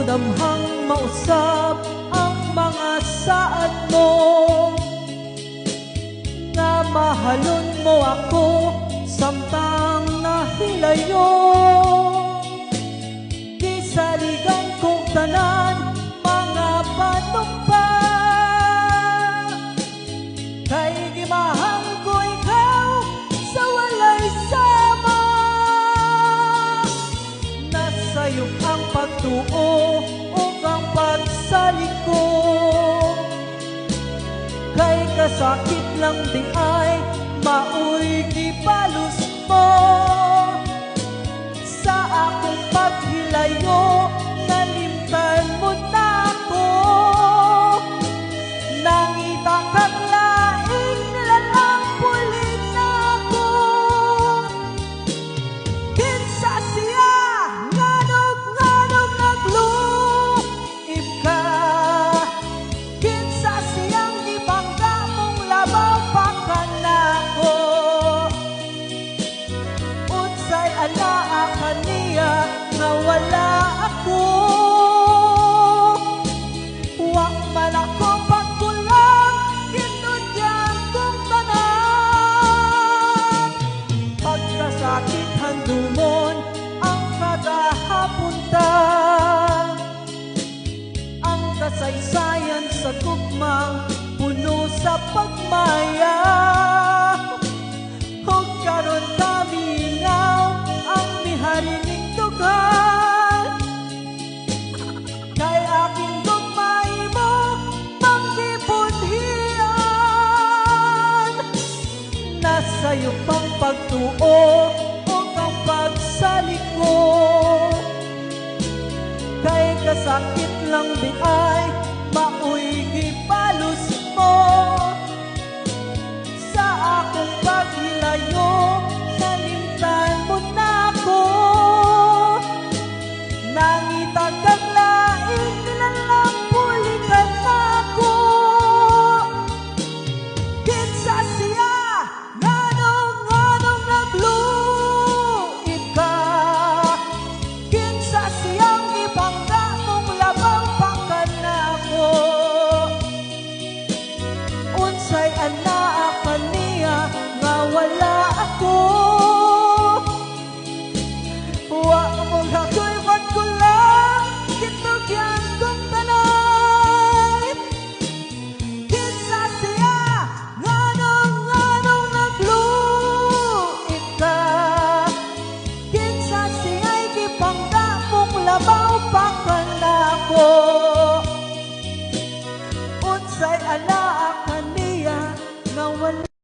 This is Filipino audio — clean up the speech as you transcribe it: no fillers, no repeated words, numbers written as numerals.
damhang mausap ang mga saan mo, nga mahalon mo ako samtang nahilayo. Di saligan kong tanan mga panumpa, kay gimahal ko ikaw sa walay sama. Nasa'yo ang pagtuo o ang pagsalig ko, kay kasakit lang di ay maoy gibalos mo. Sa akong paghilayo nalimtan mo na ako, nangita kang laing lalang pulit na ako. Kinsa siya nganong nagluib ka, kinsa siyang gibangga mong labaw pa ka nako. Unsay anaa kaniya nga wala ako, wa man ako pagkulang kinudyan kong tanan. Pagkasakit handumon ang kagahapunta, ang kasaysayan sa tugmang puno sa pagmaya. Hug karon kaminaw ang miharining dugan, kay aking gugmay mo panggibudhian. Nasa'yo pang pagtuo o ang pagsalig ko, kay kasakit lang di ay maoy gibalos mo. Sa akong paghilayo nalimtan mo na ako, nangita kang laing nilalang pulikan ako. Kinsa siya nganong nagluib ka, kinsa siyang ibangga mong labaw pa ka nako. Unsay anaa kaniya nga wala ako, wa mong ako'y magkulang kitugyan kong tanan. Kinsa siya nganong nagluib ka, kinsa siya'y gibangga mong labaw pa ka nako. Unsay anaa